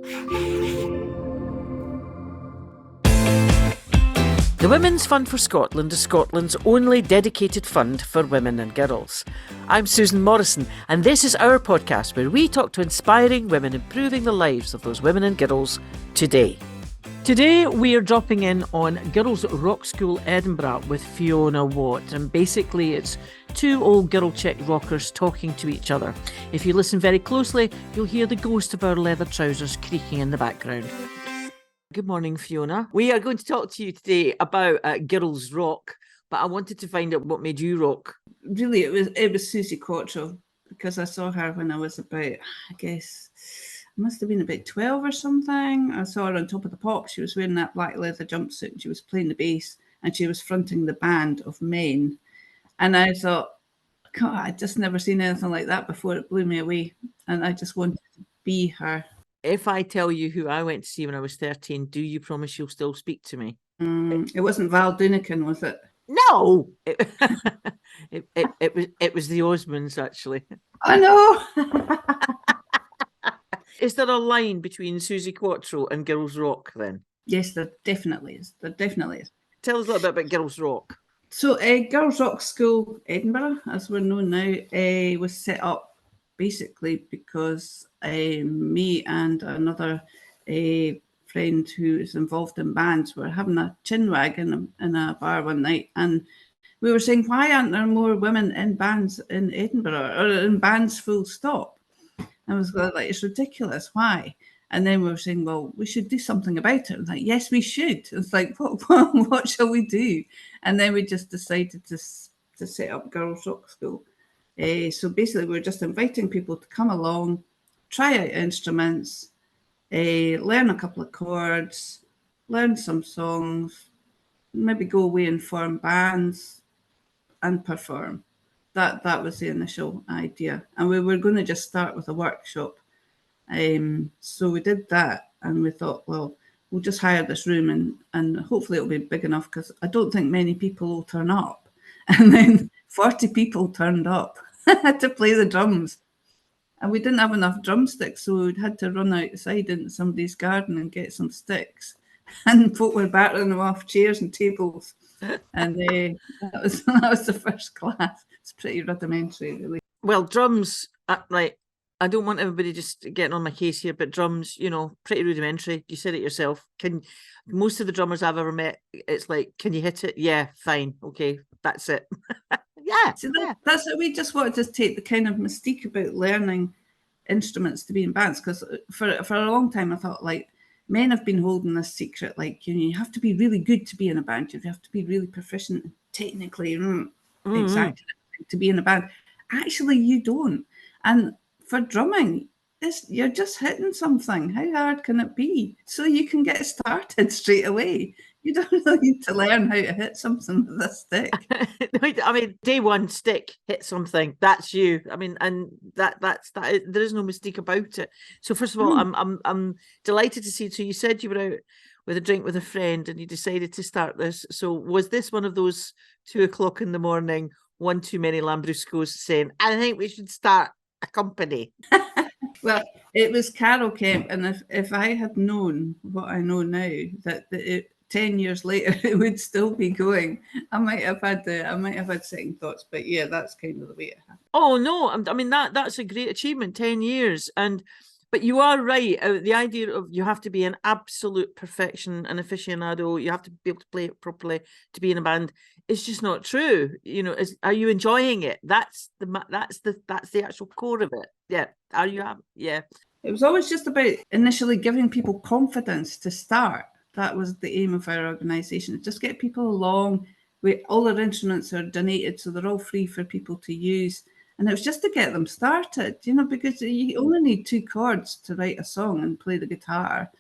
The Women's Fund for Scotland is Scotland's only dedicated fund for women and girls. I'm Susan Morrison, and this is our podcast where we talk to inspiring women improving the lives of those women and girls today. Today we are dropping in on Girls Rock School Edinburgh with Fiona Watt, and basically it's two old girl chick rockers talking to each other. If you listen very closely, you'll hear the ghost of our leather trousers creaking in the background. Good morning, Fiona. We are going to talk to you today about Girls Rock, but I wanted to find out what made you rock. Really, it was Susie Quattro, because I saw her when I was about, I guess, I must have been about 12 or something. I saw her on Top of the Pops. She was wearing that black leather jumpsuit and she was playing the bass and she was fronting the band of men. And I thought, God, I'd just never seen anything like that before. It blew me away. And I just wanted to be her. If I tell you who I went to see when I was 13, do you promise you'll still speak to me? It wasn't Val Doonican, was it? No! It was the Osmonds, actually. I know! Is there a line between Susie Quattro and Girls Rock then? Yes, there definitely is. There definitely is. Tell us a little bit about Girls Rock. So Girls Rock School Edinburgh, as we're known now, was set up basically because me and another friend who is involved in bands were having a chinwag in a bar one night, and we were saying, why aren't there more women in bands in Edinburgh, or in bands full stop? And I was like, it's ridiculous, why? And then we were saying, well, we should do something about it. Like, yes, we should. It's like, what shall we do? And then we just decided to set up Girls Rock School. So basically, we're just inviting people to come along, try out instruments, learn a couple of chords, learn some songs, maybe go away and form bands and perform. That was the initial idea. And we were going to just start with a workshop. So we did that, and we thought, well, we'll just hire this room and hopefully it'll be big enough, because I don't think many people will turn up. And then 40 people turned up to play the drums. And we didn't have enough drumsticks, so we had to run outside into somebody's garden and get some sticks. And folk were battering them off chairs and tables. And that was the first class. It's pretty rudimentary, really. Well, drums, right. I don't want everybody just getting on my case here, but drums, pretty rudimentary. You said it yourself. Most of the drummers I've ever met, it's like, can you hit it? Yeah, fine. Okay, that's it. Yeah. So that's it. We just wanted to take the kind of mystique about learning instruments to be in bands, because for a long time I thought, like, men have been holding this secret, like, you have to be really good to be in a band. You have to be really proficient technically, exactly, to be in a band. Actually, you don't. And for drumming, you're just hitting something. How hard can it be? So you can get started straight away. You don't really need to learn how to hit something with a stick. I mean, day one, stick, hit something. That's you. I mean, and that's that. There is no mistake about it. So first of all, I'm delighted to see. So you said you were out with a drink with a friend, and you decided to start this. So was this one of those 2:00 in the morning, one too many Lambruscos saying, I think we should start a company? Well, it was Carol Kemp, and if I had known what I know now, that 10 years later it would still be going, I might have had second thoughts. But yeah, that's kind of the way it happened. Oh no, I mean that's a great achievement, 10 years. But you are right. The idea of you have to be an absolute perfection, an aficionado, you have to be able to play it properly to be in a band. It's just not true. Are you enjoying it? That's the actual core of it. Yeah. Are you? Yeah. It was always just about initially giving people confidence to start. That was the aim of our organisation. Just get people along. All our instruments are donated, so they're all free for people to use. And it was just to get them started, because you only need 2 chords to write a song and play the guitar.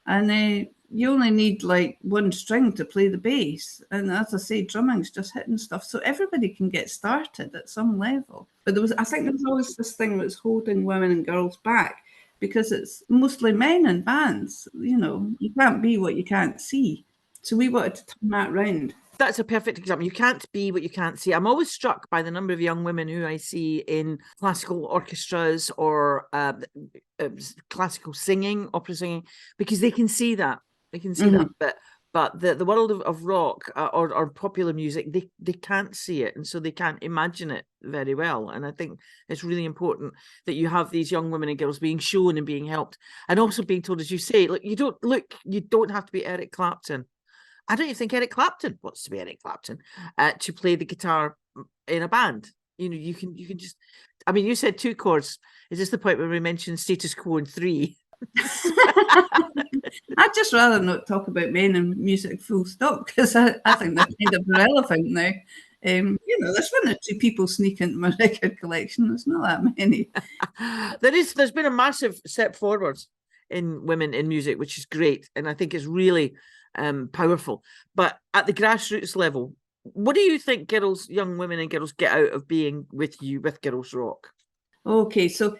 And you only need like 1 string to play the bass. And as I say, drumming's just hitting stuff. So everybody can get started at some level. But I think there was always this thing that's holding women and girls back, because it's mostly men in bands. You can't be what you can't see. So we wanted to turn that round. That's a perfect example. You can't be what you can't see. I'm always struck by the number of young women who I see in classical orchestras or classical singing, opera singing, because they can see that. They can see that. But the world of rock or popular music, they can't see it, and so they can't imagine it very well. And I think it's really important that you have these young women and girls being shown and being helped, and also being told, as you say, look, you don't have to be Eric Clapton. I don't even think Eric Clapton wants to be Eric Clapton to play the guitar in a band. You know, you can just. I mean, you said 2 chords. Is this the point where we mentioned status quo in 3? I'd just rather not talk about men and music full stop, because I think they're kind of irrelevant now. There's 1 or 2 people sneak into my record collection. There's not that many. There's been a massive step forwards in women in music, which is great, and I think it's really powerful. But at the grassroots level, what do you think young women and girls get out of being with you with Girls Rock? Okay, so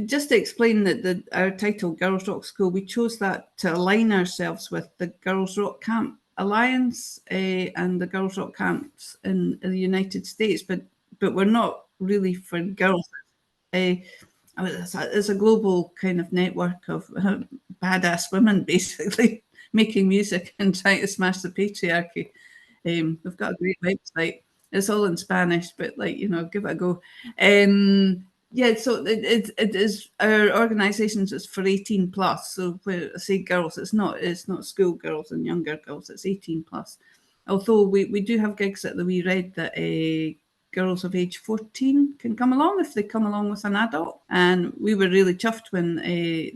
just to explain that our title, Girls Rock School, we chose that to align ourselves with the Girls Rock Camp Alliance and the Girls Rock camps in the United States, but we're not really for girls. It's a global kind of network of badass women, basically, making music and trying to smash the patriarchy. We've got a great website. It's all in Spanish, but give it a go. So it is, our organisations is for 18 plus. So when I say girls, it's not school girls and younger girls. It's 18 plus. Although we do have gigs at the Wee Red that girls of age 14 can come along if they come along with an adult. And we were really chuffed when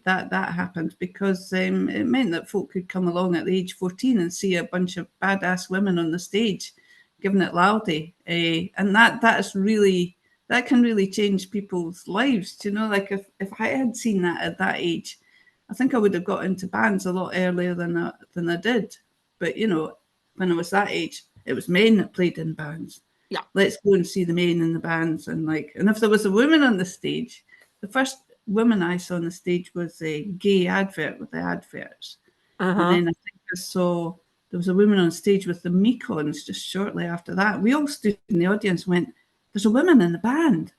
that happened, because it meant that folk could come along at the age 14 and see a bunch of badass women on the stage giving it loudly. And that can really change people's lives. Like if I had seen that at that age, I think I would have got into bands a lot earlier than I did. But when I was that age, it was men that played in bands. Yeah, let's go and see the men in the bands, and if there was a woman on the stage, the first woman I saw on the stage was a gay advert with the adverts, and then I think I saw there was a woman on stage with the Mekons just shortly after that. We all stood in the audience and went, "There's a woman in the band."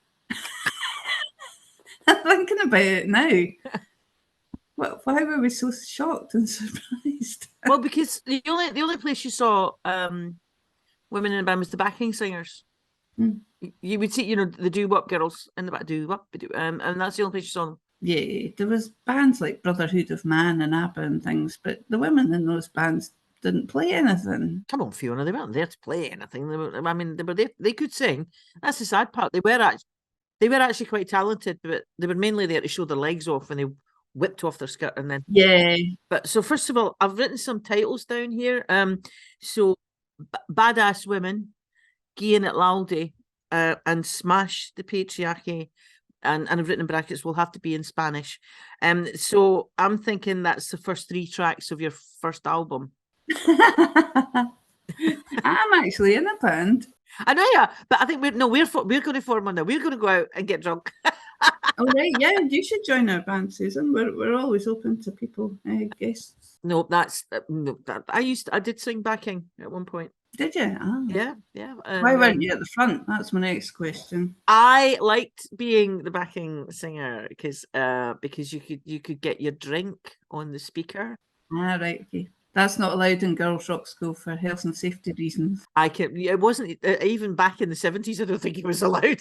I'm thinking about it now. Why were we so shocked and surprised? Well, because the only place you saw women in a band was the backing singers. You would see, the doo-wop girls in the back, doo-wop, and that's the only place you saw them. Yeah, there was bands like Brotherhood of Man and ABBA and things, but the women in those bands didn't play anything. Come on, Fiona, they weren't there to play anything. They were there. They could sing. That's the sad part. They were actually quite talented, but they were mainly there to show their legs off, and they whipped off their skirt and then. Yeah. But so first of all, I've written some titles down here. So badass women, Gian at Laldi, and smash the patriarchy. And I've written in brackets, will have to be in Spanish. So I'm thinking that's the first 3 tracks of your first album. I'm actually in a band. I know, yeah, but I think we're going to form one now. We're going to go out and get drunk. Oh right, yeah, you should join our band, Susan. We're always open to people, guests. No, I did sing backing at one point. Did you? Oh. Yeah. Why weren't you at the front? That's my next question. I liked being the backing singer because you could get your drink on the speaker. Ah, right, okay. That's not allowed in Girls Rock School for health and safety reasons. It wasn't even back in the 70s. I don't think it was allowed.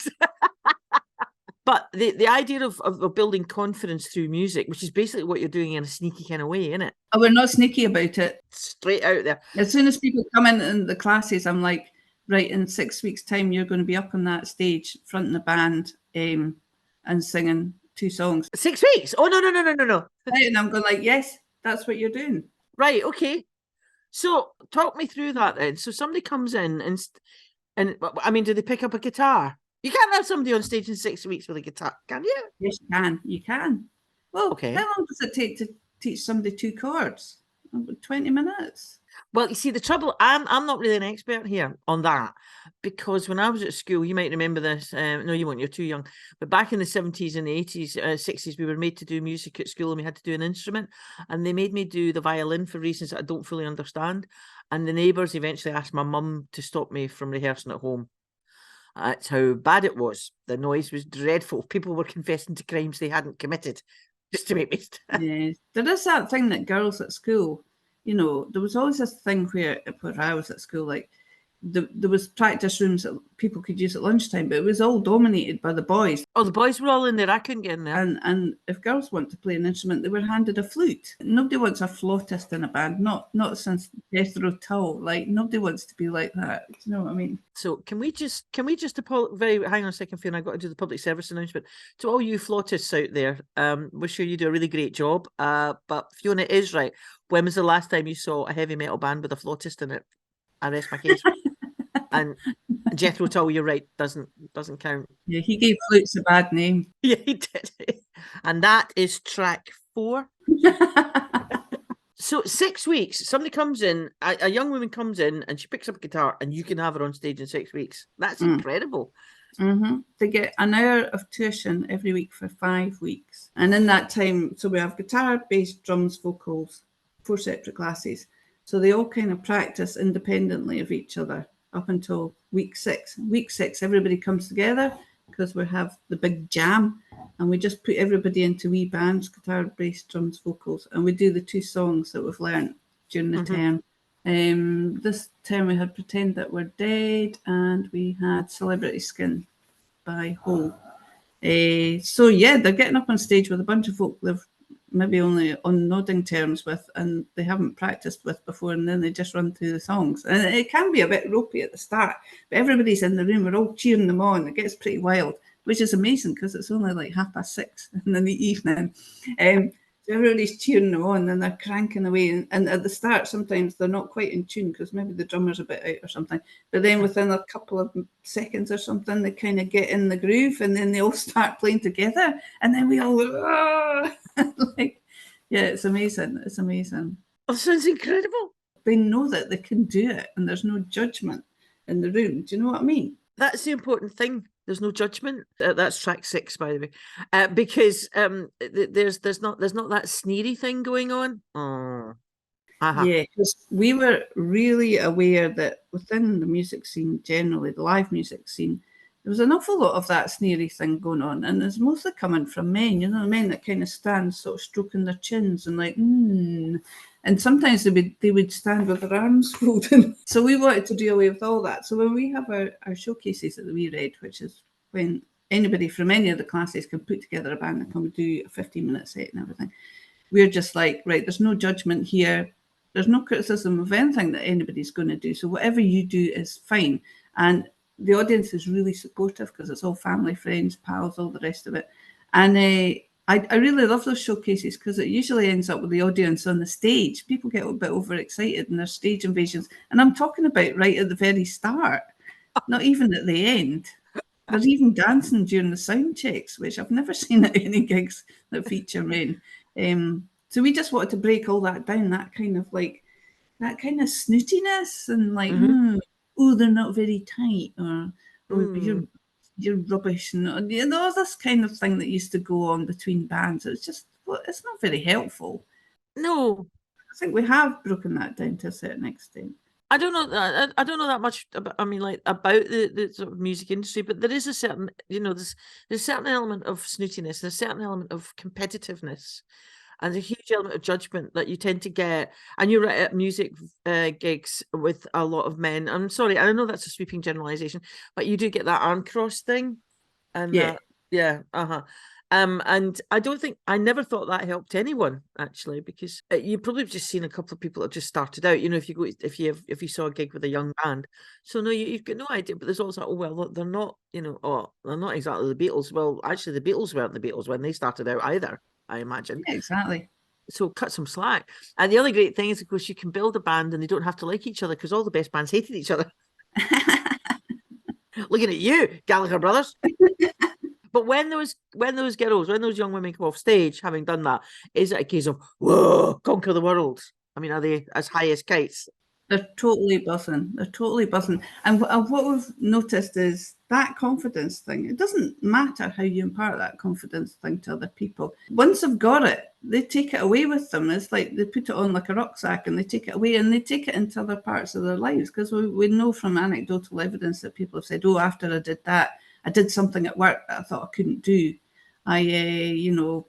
But the idea of building confidence through music, which is basically what you're doing in a sneaky kind of way, isn't it? Oh, we're not sneaky about it. Straight out there. As soon as people come in the classes, I'm like, right, in 6 weeks' time, you're going to be up on that stage, fronting the band, and singing 2 songs. 6 weeks? Oh, no. Right, and I'm going like, yes, that's what you're doing. Right, okay. So talk me through that then. So somebody comes in and I mean, do they pick up a guitar? You can't have somebody on stage in 6 weeks with a guitar, can you? Yes, you can. You can. Well, okay. How long does it take to teach somebody 2 chords? 20 minutes. Well, you see, the trouble, I'm not really an expert here on that, because when I was at school, you might remember this. No, you won't. You're too young. But back in the 70s and the 80s, 60s, we were made to do music at school, and we had to do an instrument. And they made me do the violin for reasons that I don't fully understand. And the neighbours eventually asked my mum to stop me from rehearsing at home. That's how bad it was. The noise was dreadful. People were confessing to crimes they hadn't committed just to make me. Yeah, there is that thing that girls at school, there was always this thing where I was at school, like there was practice rooms that people could use at lunchtime, but it was all dominated by the boys. Oh, the boys were all in there. I couldn't get in there. And if girls want to play an instrument, they were handed a flute. Nobody wants a flautist in a band, not since Jethro Tull. Like, nobody wants to be like that. Do you know what I mean? So can we just hang on a second, Fiona, I've got to do the public service announcement. To all you flautists out there, we're sure you do a really great job. But Fiona is right. When was the last time you saw a heavy metal band with a flautist in it? I rest my case. And Jethro Tull, you're right, doesn't count. Yeah, he gave flutes a bad name. Yeah, he did. And that is track 4. So 6 weeks, somebody comes in, a young woman comes in, and she picks up a guitar, and you can have her on stage in 6 weeks. That's incredible. Mm-hmm. They get an hour of tuition every week for 5 weeks. And in that time, so we have guitar, bass, drums, vocals, 4 separate classes. So they all kind of practice independently of each other up until week 6. Week 6, everybody comes together because we have the big jam, and we just put everybody into wee bands, guitar, bass, drums, vocals, and we do the 2 songs that we've learned during the term. This term we had Pretend That We're Dead, and we had Celebrity Skin by Hole. So yeah, they're getting up on stage with a bunch of folk they've maybe only on nodding terms with, and they haven't practiced with before, and then they just run through the songs. And it can be a bit ropey at the start, but everybody's in the room, we're all cheering them on. It gets pretty wild, which is amazing because it's only like 6:30 in the evening. So everybody's cheering them on, and they're cranking away. And at the start, sometimes they're not quite in tune because maybe the drummer's a bit out or something. But then within a couple of seconds or something, they kind of get in the groove, and then they all start playing together. And then we all like, yeah, it's amazing. It's amazing. Oh, sounds incredible. They know that they can do it, and there's no judgment in the room. Do you know what I mean? That's the important thing. There's no judgment. That's track 6, by the way, because there's not that sneery thing going on. Yeah, because we were really aware that within the music scene generally, the live music scene, there was an awful lot of that sneery thing going on, and it's mostly coming from men. Men that kind of stand sort of stroking their chins and like, and sometimes they would stand with their arms folded. So we wanted to do away with all that. So when we have our showcases at the Wee Red, which is when anybody from any of the classes can put together a band and come and do a 15-minute set and everything, we're just like, right, there's no judgment here. There's no criticism of anything that anybody's going to do. So whatever you do is fine. And the audience is really supportive because it's all family, friends, pals, all the rest of it. And I really love those showcases because it usually ends up with the audience on the stage. People get a bit overexcited in their stage invasions. And I'm talking about right at the very start, not even at the end. There's even dancing during the sound checks, which I've never seen at any gigs that feature men. So we just wanted to break all that down, that kind of snootiness and like, they're not very tight, or you're rubbish, and this kind of thing that used to go on between bands. It's just, it's not very helpful. No, I think we have broken that down to a certain extent. I don't know that much about, about the sort of music industry, but there is a certain, there's a certain element of snootiness, there's a certain element of competitiveness, and a huge element of judgment that you tend to get. And you're right, at music gigs with a lot of men. I'm sorry, I know that's a sweeping generalization, but you do get that arm cross thing. And and I never thought that helped anyone, actually, because you probably have just seen a couple of people that just started out. If you saw a gig with a young band, so no, you've got no idea. But there's also, they're not, they're not exactly the Beatles. Well, actually, the Beatles weren't the Beatles when they started out either, I imagine. Yeah, exactly. So cut some slack. And the other great thing is, of course, you can build a band and they don't have to like each other, because all the best bands hated each other. Looking at you, Gallagher brothers. But when those young women come off stage, having done that, is it a case of, whoa, conquer the world? I mean, are they as high as kites? They're totally buzzing. They're totally buzzing. And what we've noticed is that confidence thing, it doesn't matter how you impart that confidence thing to other people. Once they've got it, they take it away with them. It's like they put it on like a rucksack and they take it away and they take it into other parts of their lives. Because we know from anecdotal evidence that people have said, oh, after I did that, I did something at work that I thought I couldn't do. I,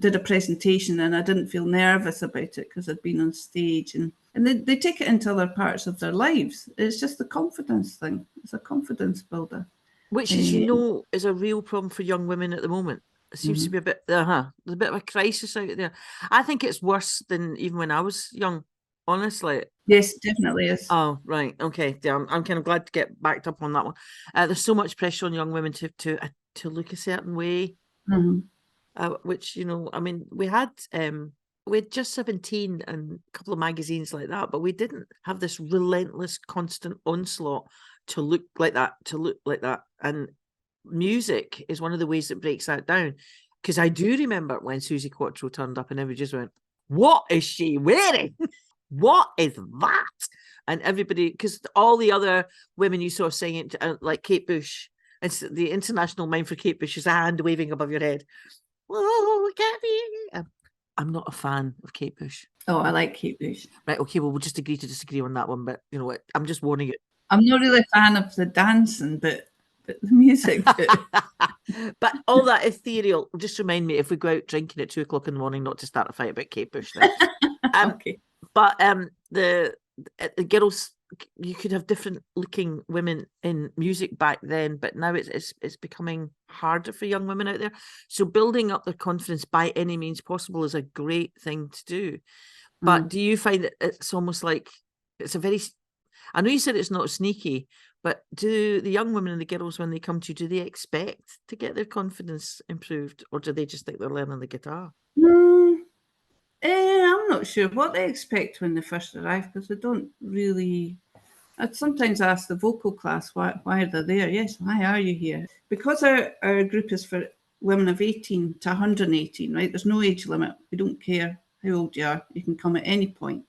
did a presentation and I didn't feel nervous about it because I'd been on stage. And they take it into other parts of their lives. It's just the confidence thing. It's a confidence builder. Which, as you know, is a real problem for young women at the moment. It seems to be there's a bit of a crisis out there. I think it's worse than even when I was young, honestly. Yes, definitely is. Oh, right. Okay. Yeah, I'm kind of glad to get backed up on that one. There's so much pressure on young women to look a certain way. Which, I mean, we had just 17 and a couple of magazines like that, but we didn't have this relentless, constant onslaught to look like that. And music is one of the ways that breaks that down. Because I do remember when Susie Quattro turned up and everybody just went, what is she wearing? What is that? And everybody, because all the other women you saw singing, like Kate Bush, it's the international mime for Kate Bush is a hand waving above your head. Oh, I'm not a fan of Kate Bush. Oh, I like Kate Bush. Right, okay, well, we'll just agree to disagree on that one, but you know what? I'm just warning you. I'm not really a fan of the dancing, but the music. But all that ethereal, just remind me if we go out drinking at 2:00 in the morning, not to start a fight about Kate Bush. Okay. But the girls, you could have different looking women in music back then, but now it's becoming harder for young women out there. So building up their confidence by any means possible is a great thing to do. But do you find that it's almost like I know you said it's not sneaky, but do the young women and the girls, when they come to you, do they expect to get their confidence improved, or do they just think they're learning the guitar? I'm not sure what they expect when they first arrive, because they don't really. I'd sometimes ask the vocal class why are they there. Yes, why are you here? Because our group is for women of 18 to 118, right? There's no age limit. We don't care how old you are. You can come at any point.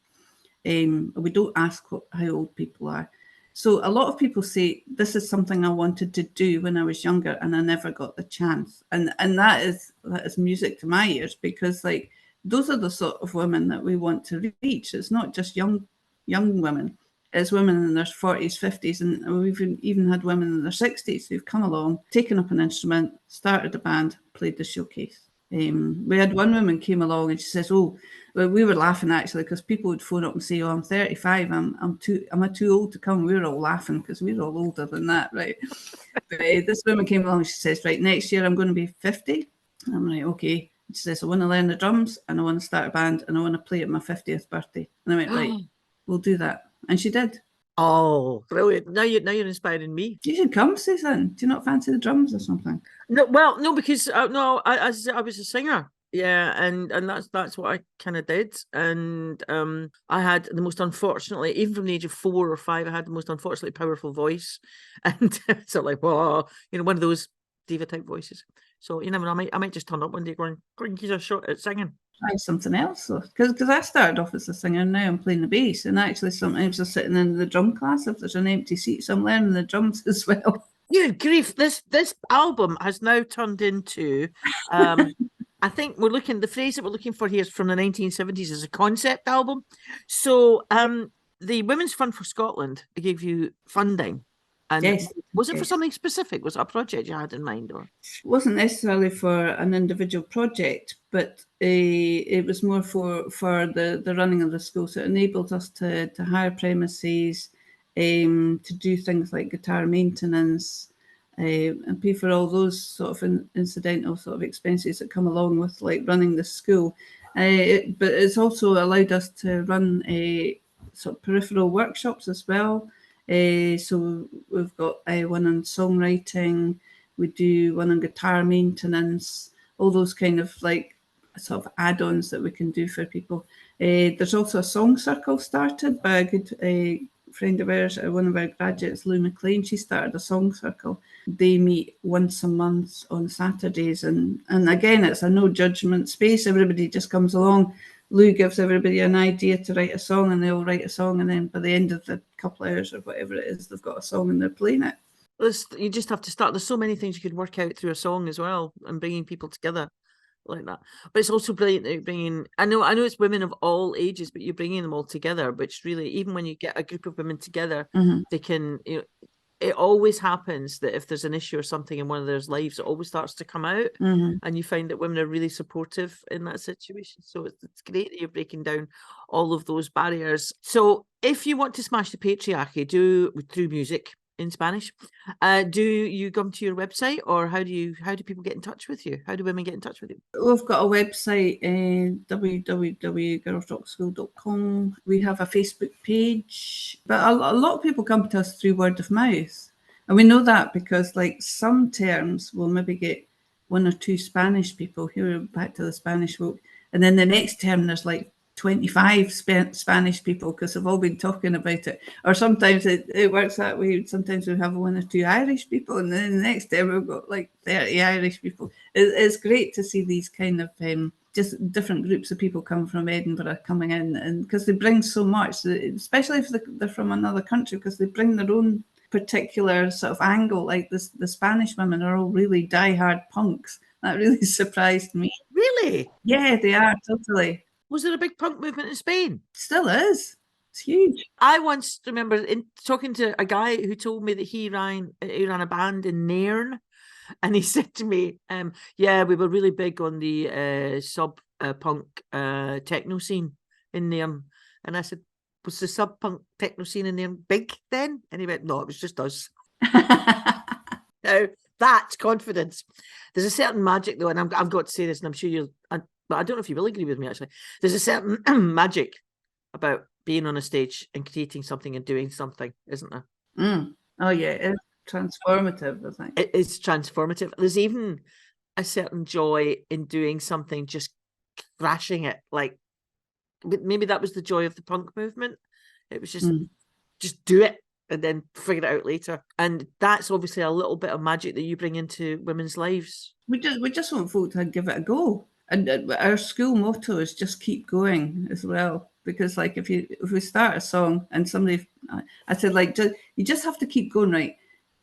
We don't ask how old people are. So a lot of people say, this is something I wanted to do when I was younger and I never got the chance. And that is music to my ears, because like those are the sort of women that we want to reach. It's not just young women. It's women in their 40s, 50s, and we've even had women in their 60s who've come along, taken up an instrument, started a band, played the showcase. We had one woman came along and she says, "Oh, well, we were laughing actually because people would phone up and say, 'Oh, I'm 35. I'm too old to come.' We were all laughing because we were all older than that, right?" But this woman came along and she says, "Right, next year I'm going to be 50." I'm like, "Okay." She says, "I want to learn the drums and I want to start a band and I want to play at my 50th birthday." And I went, "Right, we'll do that." And she did. Oh, brilliant! Now you're inspiring me. You should come, Susan. Do you not fancy the drums or something? No, because I was a singer, yeah, and that's what I kind of did, and I had the most unfortunately, even from the age of 4 or 5, I had the most unfortunately powerful voice, and so like, well, one of those diva type voices. So you never know, I might just turn up one day going, "Give a shot at singing." Try something else though, because I started off as a singer and now I'm playing the bass, and actually sometimes I'm sitting in the drum class if there's an empty seat, so I'm learning the drums as well. Good grief! This album has now turned into, I think the phrase that we're looking for here is from the 1970s as a concept album. So, the Women's Fund for Scotland gave you funding. And yes. Was it for something specific? Was it a project you had in mind, or? It wasn't necessarily for an individual project, but it was more for the running of the school. So it enabled us to hire premises, to do things like guitar maintenance, and pay for all those sort of incidental sort of expenses that come along with like running the school. But it's also allowed us to run sort of peripheral workshops as well. So we've got one on songwriting, we do one on guitar maintenance, all those kind of like sort of add-ons that we can do for people. There's also a song circle started by a good friend of ours, one of our graduates, Lou McLean. She started a song circle. They meet once a month on Saturdays, and again, it's a no judgment space. Everybody just comes along, Lou gives everybody an idea to write a song, and they all write a song, and then by the end of the couple of hours or whatever it is, they've got a song and they're playing it. You just have to start. There's so many things you could work out through a song as well, and bringing people together like that. But it's also brilliant that you're bringing. I know it's women of all ages, but you're bringing them all together. Which really, even when you get a group of women together, they can. It always happens that if there's an issue or something in one of their lives, it always starts to come out, and you find that women are really supportive in that situation. So it's great that you're breaking down all of those barriers. So if you want to smash the patriarchy, through music in Spanish, do you come to your website, or how do people get in touch with you? How do women get in touch with you? We've got a website, www.girlsrockschool.com. We have a Facebook page, but a lot of people come to us through word of mouth, and we know that because like some terms will maybe get one or two Spanish people who are back to the Spanish folk, and then the next term there's like 25 Spanish people because they've all been talking about it. Or sometimes it works that way. Sometimes we have one or two Irish people, and then the next day we've got like 30 Irish people. It's great to see these kind of just different groups of people come from Edinburgh coming in, and because they bring so much, especially if they're from another country, because they bring their own particular sort of angle. Like the Spanish women are all really diehard punks. That really surprised me. Really? Yeah, they are, totally. Was there a big punk movement in Spain? Still is. It's huge. I once remember talking to a guy who told me that he ran a band in Nairn, and he said to me, yeah, we were really big on the sub-punk techno scene in Nairn. And I said, was the sub-punk techno scene in Nairn big then? And he went, no, it was just us. Now, that's confidence. There's a certain magic, though, and I've got to say this, and I'm sure you'll... But I don't know if you will agree with me, actually. There's a certain magic about being on a stage and creating something and doing something, isn't there? Oh, yeah. It's transformative, I think. It is transformative. There's even a certain joy in doing something, just crashing it. Like, maybe that was the joy of the punk movement. It was just do it and then figure it out later. And that's obviously a little bit of magic that you bring into women's lives. We just want folk to give it a go. And our school motto is just keep going as well. Because like if we start a song and somebody, I said like, you just have to keep going, right?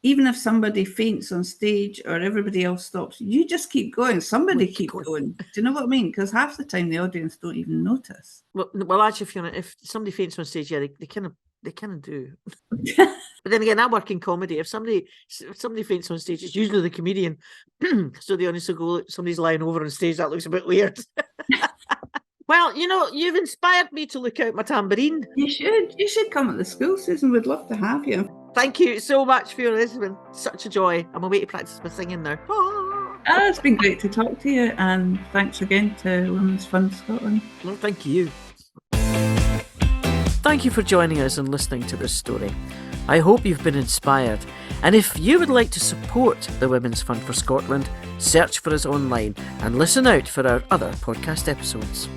Even if somebody faints on stage or everybody else stops, you just keep going. Somebody keep going. Do you know what I mean? Because half the time the audience don't even notice. Well, actually, Fiona, if somebody faints on stage, yeah, they kind of do. But then again, I work in comedy. If somebody faints on stage, it's usually the comedian. So the audience will go, somebody's lying over on stage. That looks a bit weird. Well, you've inspired me to look out my tambourine. You should come at the school, Susan. We'd love to have you. Thank you so much, Fiona. This has been such a joy. I'm away to practice my singing now. It's been great to talk to you, and thanks again to Women's Fund Scotland. Well, thank you. Thank you for joining us and listening to this story. I hope you've been inspired. And if you would like to support the Women's Fund for Scotland, search for us online and listen out for our other podcast episodes.